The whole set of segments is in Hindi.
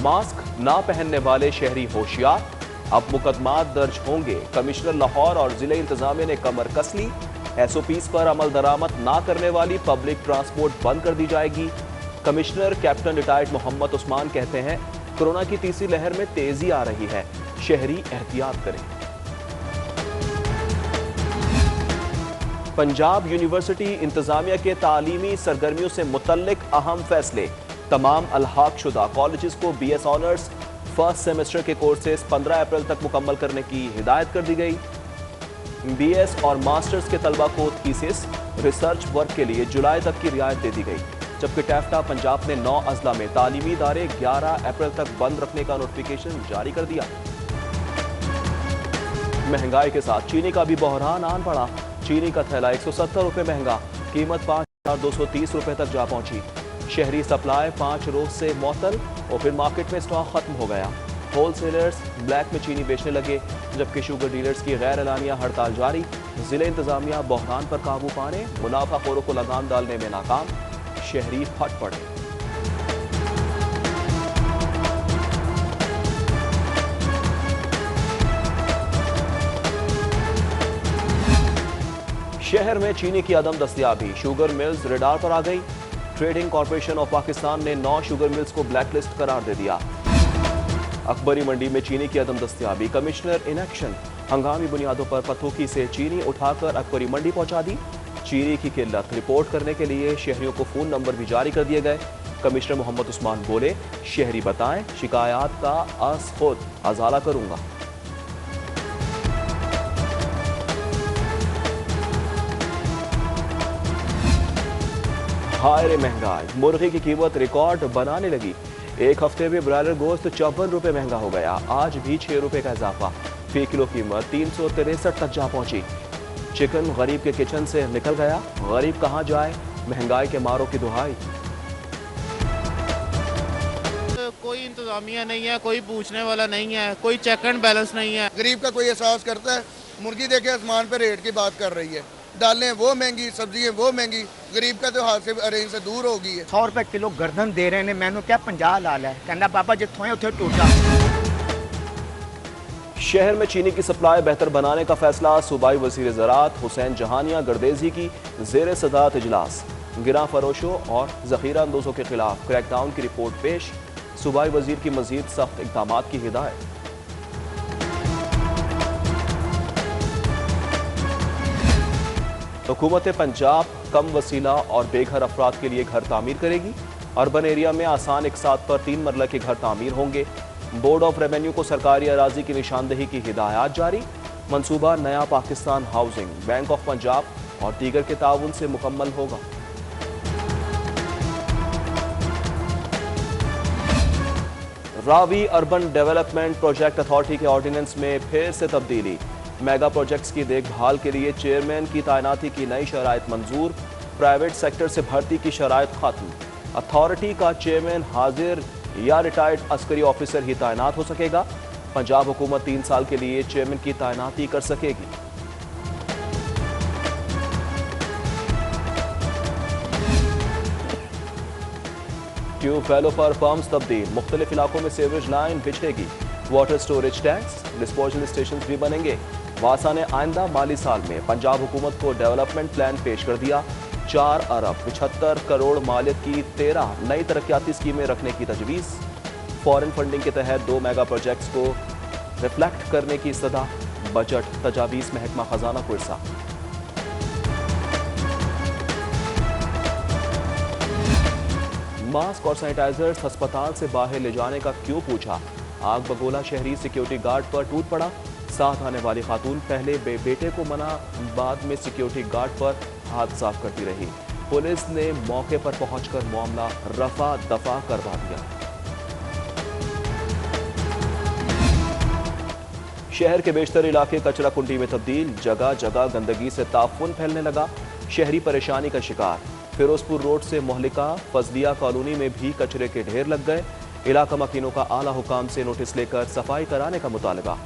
मास्क ना पहनने वाले शहरी होशियार, अब मुकदमा दर्ज होंगे। कमिश्नर लाहौर और जिले इंतजामिया ने कमर कस ली। एसओपीज पर अमल दरामद ना करने वाली पब्लिक ट्रांसपोर्ट बंद कर दी जाएगी। Commissioner captain retired Mohammad Usman कहते हैं, कोरोना की तीसरी लहर में तेजी आ रही है, शहरी एहतियात करें। पंजाब यूनिवर्सिटी इंतजामिया के तालीमी सरगर्मियों से मुतल्लिक अहम फैसले। तमाम अलहाक शुदा कॉलेजेस को BS ऑनर्स फर्स्ट सेमेस्टर के कोर्सेज 15 अप्रैल तक मुकम्मल करने की हिदायत कर दी गई। BS और मास्टर्स के तलबा को थीसिस रिसर्च वर्क के लिए जुलाई तक की रियायत दे दी गई, जबकि टैफ्टा पंजाब ने 9 अजला में तालीमी इदारे 11 अप्रैल तक बंद रखने का नोटिफिकेशन जारी कर दिया। महंगाई के साथ चीनी का भी बहरान आन पड़ा। चीनी का थैला 170 रुपये महंगा, कीमत 5,230 रुपये तक जा पहुंची। शहरी सप्लाई 5 रोज से मअतल और फिर मार्केट में स्टॉक खत्म हो गया। होलसेलर्स ब्लैक में चीनी बेचने लगे, जबकि शुगर डीलर्स की गैर एलानिया हड़ताल जारी। जिले इंतजामिया बहरान पर काबू पाने, मुनाफाखोरों को लगाम डालने में नाकाम। शहरी फट पड़े। शहर में चीनी की अदम दस्तयाबी, शुगर मिल्स रडार पर आ गई। ट्रेडिंग कॉरपोरेशन ऑफ पाकिस्तान ने 9 शुगर मिल्स को ब्लैकलिस्ट करार दे दिया। अकबरी मंडी में चीनी की अदम दस्तयाबी, कमिश्नर इन एक्शन। हंगामी बुनियादों पर पथोकी से चीनी उठाकर अकबरी मंडी पहुंचा दी। चीनी की किल्लत रिपोर्ट करने के लिए शहरियों को फोन नंबर भी जारी कर दिए गए। कमिश्नर मोहम्मद उस्मान बोले, शहरी बताएं, शिकायत का खुद अजाला करूंगा। हाय महंगाई, मुर्गी की कीमत रिकॉर्ड बनाने लगी। एक हफ्ते में ब्रायलर गोश्त 54 रुपये महंगा हो गया। आज भी 6 रुपये का इजाफा, फी किलो कीमत 363 तक जा पहुंची। चिकन गरीब के किचन से निकल गया, गरीब कहां जाए, महंगाई के मारों की दुहाई। कोई इंतजामिया नहीं है, कोई पूछने वाला नहीं है, कोई चेक एंड बैलेंस नहीं है। गरीब का कोई एहसास करता है? मुर्गी देखे आसमान पे रेट की बात कर रही है, दालें वो महंगी, सब्जियां वो महंगी, गरीब का तो हाथ से अरेंज से दूर हो गई है। 100 रुपए किलो गर्दन दे रहे हैं, मैंने क्या 50 ला है, कहना बाबा जितों है उथे टूटा। शहर में चीनी की सप्लाई बेहतर बनाने का फैसला, सूबाई वजीर ज़राअत हुसैन जहानिया गर्देजी की ज़ेर सदारत इजलास। गिरा फरोशों और जखीरा अंदोजों के खिलाफ क्रैकडाउन की रिपोर्ट पेश, सूबाई वजीर की मजीद सख्त इक़दाम की हिदायत। हुकूमत पंजाब कम वसीला और बेघर अफराद के लिए घर तामीर करेगी। अर्बन एरिया में आसान इकसात पर 3 मरला के घर तामीर होंगे। बोर्ड ऑफ रेवेन्यू को सरकारी अराजी की निशानदही की हिदायत जारी। मंसूबा नया Pakistan housing, bank of Punjab और दीगर के ताउन से मुकम्मल होगा। Ravi urban development project authority के ऑर्डिनेंस में फिर से तब्दीली। मेगा प्रोजेक्ट्स की देखभाल के लिए चेयरमैन की तैनाती की नई शराइत मंजूर। प्राइवेट सेक्टर से भर्ती की शराइत खत्म। अथॉरिटी का चेयरमैन हाजिर या रिटायर्ड अस्करी ऑफिसर ही तैनात हो सकेगा। पंजाब हुकूमत 3 साल के लिए चेयरमैन की तैनाती कर सकेगी। ट्यूबवेलों पर पंप्स तब्दील, मुख्तलिफ इलाकों में सीवरेज लाइन बिछेगी। Water storage tanks, disposal station भी बनेंगे। वासा ने आइंदा माली साल में पंजाब हुकूमत को डेवलपमेंट प्लान पेश कर दिया। 4 अरब 75 करोड़ मालियत की 13 नई तरक्याती स्कीमें रखने की तजवीज़। फॉरेन फंडिंग के तहत 2 मेगा प्रोजेक्ट्स को रिफ्लेक्ट करने की सदा। बजट तजावीज़ महकमा खजाना को इरसा। मास्क और सैनिटाइजर्स अस्पताल से बाहर ले जाने का क्यों पूछा। आग बगोला शहरी सिक्योरिटी गार्ड पर टूट पड़ा। साथ आने वाली खातून पहले बेटे को मना, बाद में सिक्योरिटी गार्ड पर हाथ साफ करती रही। पुलिस ने मौके पर पहुंचकर मामला रफा दफा करवा दिया। शहर के बेशतर इलाके कचरा कुंडी में तब्दील। जगह जगह गंदगी से ताफुन फैलने लगा। शहरी परेशानी का शिकार। फिरोजपुर रोड से मोहलिका फजलिया कॉलोनी में भी कचरे के ढेर लग गए। इलाका मकीनों का आला हुकाम से नोटिस लेकर सफाई कराने का मुतालबा।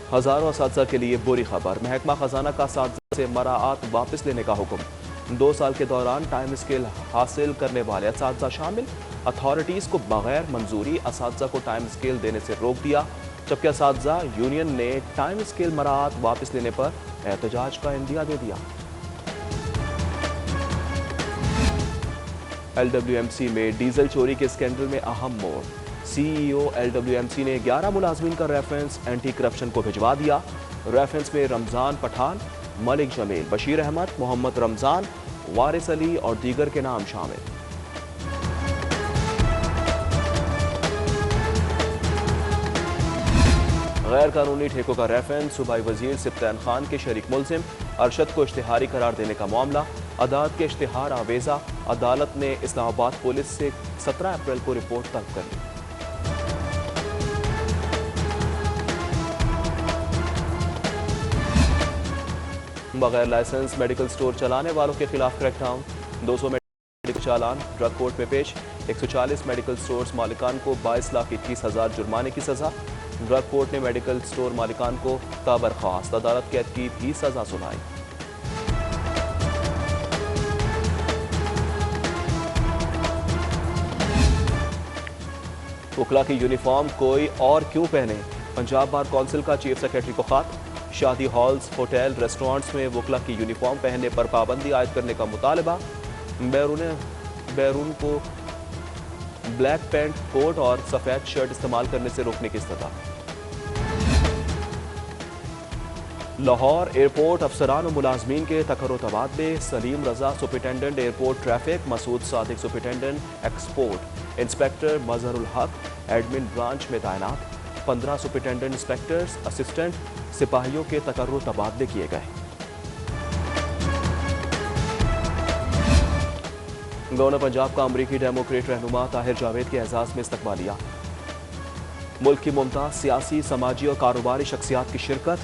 हजारों असातिज़ा के लिए बुरी खबर। महकमा खजाना का असातिज़ा से मराआत वापस लेने का हुक्म। 2 साल के दौरान टाइम स्केल हासिल करने वाले असातिज़ा शामिल। अथॉरिटीज़ को बगैर मंजूरी असातिज़ा को टाइम स्केल देने से रोक दिया, जबकि असातिज़ा यूनियन ने टाइम स्केल मराहत वापस लेने पर एहतजाज का इंदिया दे दिया। LWMC में डीजल चोरी के स्कैंडल में अहम मोड़। CEO LWMC ने 11 मुलाजमीन का रेफरेंस एंटी करप्शन को भिजवा दिया। रेफरेंस में रमजान पठान, मलिक जमील, बशीर अहमद, मोहम्मद रमजान, वारिस अली और दीगर के नाम शामिल। गैर कानूनी ठेकों का रेफरेंस। सूबाई वजीर सिप्तान खान के शरीक मुलजिम अरशद को इश्तिहारी करार देने का मामला। अदालत के इश्तिहार आवेजा। अदालत ने इस्लामाबाद पुलिस से 17 अप्रैल को रिपोर्ट तलब कर ली। बगैर लाइसेंस मेडिकल स्टोर चलाने वालों के खिलाफ क्रैकडाउन। 200 मेडिकल चालान ड्रग कोर्ट में पेश। 140 मेडिकल स्टोर्स मालिकान को 22,21,000 जुर्माने की सजा। ड्रग कोर्ट ने मेडिकल स्टोर मालिकान को ताबरखास्त अदालत कैद की भी सजा सुनाई। वकला की यूनिफॉर्म कोई और क्यों पहने? पंजाब बार कौंसिल का चीफ सेक्रेटरी को खत। शादी हॉल्स, होटल, रेस्टोरेंट्स में वकला की यूनिफॉर्म पहनने पर पाबंदी आयद करने का मुतालबा। बैरून को ब्लैक पैंट, कोट और सफेद शर्ट इस्तेमाल करने से रोकने की सजा। लाहौर एयरपोर्ट अफसरान और मुलाजमीन के तकर्रो तबादले। Salim Raza superintendent airport traffic, Masood Sadiq superintendent export, inspector Mazharul Haq admin branch में तैनात। 15 सुपरिटेंडेंट, इंस्पेक्टर्स, असिस्टेंट सिपाहियों के तकर्रो तबादले किए गए। गवर्नर पंजाब का अमरीकी डेमोक्रेट रहनुमा ताहिर जावेद के एजाज में इस्तकबालिया। मुल्क की मुमताज सियासी, समाजी और कारोबारी शख्सियात की शिरकत।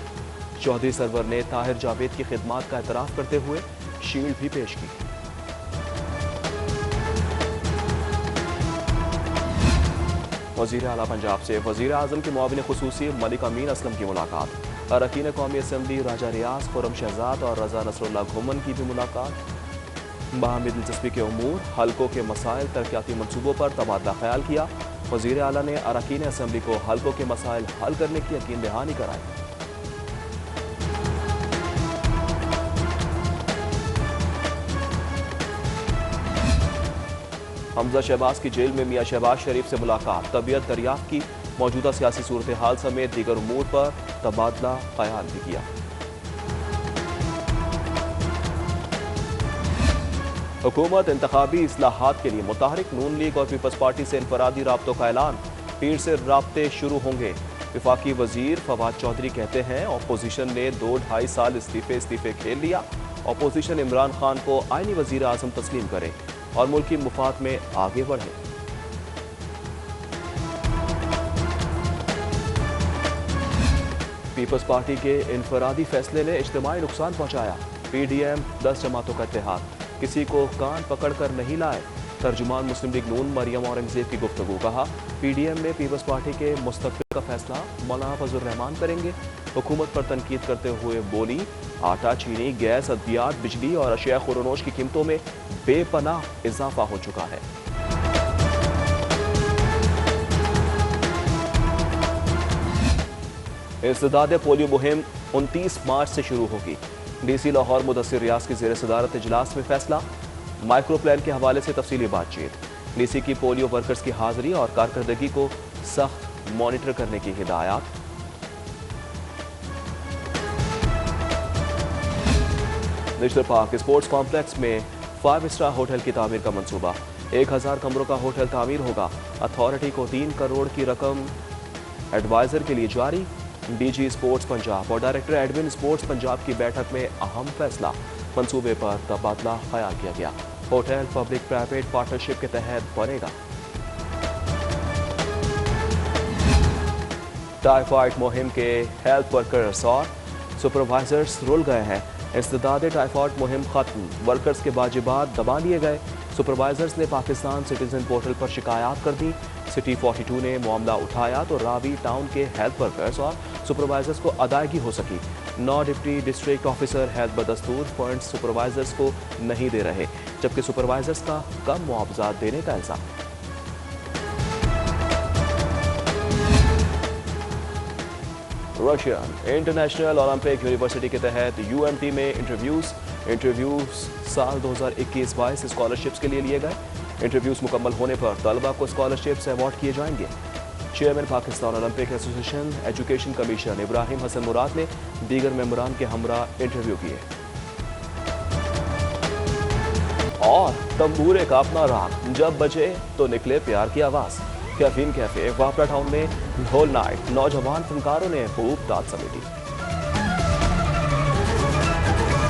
चौधरी सरवर ने ताहिर जावेद की खिदमात का एतराफ़ करते हुए शील्ड भी पेश की। वज़ीर आला पंजाब से वज़ीर आज़म के मुआविन खुसूसी मलिक अमीन असलम की मुलाकात। अरकान कौमी असम्बली राजा रियाज, खुर्रम शहजाद और रजा नसरुल्लाह घुमन की भी मुलाकात। बाहमी दिलचस्पी के उमूर, हल्कों के मसाइल, तरक्याती मनसूबों पर तबादला ख्याल किया। वज़ीर आला ने अरकान असम्बली को हल्कों के मसाइल हल करने की यकीन दहानी कराई। हमजा शहबाज की जेल में मियां शहबाज शरीफ से मुलाकात। तबीयत दरियाफ्त की। मौजूदा सियासी सूरत हाल समेत दीगर उमूर पर तबादला ख्याल भी किया। हुकूमत इंतखाबी इस्लाहात के लिए मुतहरिक। नून लीग और पीपल्स पार्टी से इनफरादी राब्तों का ऐलान। पीर से राब्ते शुरू होंगे। वफाकी वजीर फवाद चौधरी कहते हैं अपोजिशन ने 2-2.5 साल इस्तीफे खेल लिया। अपोजिशन इमरान खान को आईनी वजीर आजम तस्लीम करे और मुल्क की मुफाद में आगे बढ़े। पीपल्स पार्टी के इनफरादी फैसले ने इज्तिमाई नुकसान पहुंचाया। PDM 10 जमातों का इत्तेहाद, किसी को कान पकड़ कर नहीं लाए। तर्जुमान मुस्लिम लीग नून मरियम औरंगजेब की गुफ्तगू। कहा PDM में पीपल्स पार्टी के मुस्तकबिल का फैसला मौलाना फजल रहमान करेंगे। हुकूमत पर तनकीद करते हुए बोली आटा, चीनी, गैस, अद्वियात, बिजली और अशिया खुरनोश की कीमतों में बेपनाह इजाफा हो चुका है। इस्तेदाद पोलियो मुहिम 29 मार्च से शुरू होगी। DC लाहौर मुदस्सिर रियाज की ज़ेर सदारत इजलास में फैसला। माइक्रो प्लान के हवाले से तफसीली बातचीत। DC की पोलियो वर्कर्स की हाजिरी और कारकर्दगी को सख्त मॉनिटर करने की हिदायत। नेशनल पार्क स्पोर्ट्स कॉम्प्लेक्स में 5 स्टार होटल की तामीर का मंसूबा। 1000 कमरों का होटल तामीर होगा। अथॉरिटी को 3 करोड़ की रकम एडवाइजर के लिए जारी। DG स्पोर्ट्स पंजाब और डायरेक्टर एडमिन स्पोर्ट्स पंजाब की बैठक में अहम फैसला। मंसूबे पर तबादला ख्याल किया गया। होटल पब्लिक प्राइवेट पार्टनरशिप के तहत बनेगा। टाइफाइड मुहिम के हेल्थ वर्कर्स और सुपरवाइजर्स रुल गए हैं। इस्तेदाद टाइफाइड मुहिम खत्म। वर्कर्स के वाजिबात दबा लिए गए। सुपरवाइजर्स ने पाकिस्तान सिटीजन पोर्टल पर शिकायत कर दी। सिटी 42 ने मामला उठाया तो रावी टाउन के हेल्थ वर्कर्स और सुपरवाइजर्स को अदायगी हो सकी। 9 डिप्टी डिस्ट्रिक्ट ऑफिसर हेल्थ बदस्तूर पॉइंट सुपरवाइजर्स को नहीं दे रहे, जबकि सुपरवाइजर्स का कम मुआवजा देने का इल्जाम। रशियन इंटरनेशनल ओलंपिक यूनिवर्सिटी के तहत यूएमटी में इंटरव्यूज साल 2021-22 स्कॉलरशिप्स के लिए लिए गए। इंटरव्यूज मुकम्मल होने पर तलबा को स्कॉलरशिप से अवार्ड किए जाएंगे। Chairman Pakistan Olympic association education commission Ibrahim Hasan Murad ने दीगर मेंबरान के हमरा इंटरव्यू किए। और तंबूरे का अपना राग, जब बजे तो निकले प्यार की आवाज। कैफीन कैफे वापरा टाउन में ढोल नाइट, नौजवान फनकारों ने खूब दाद समेटी।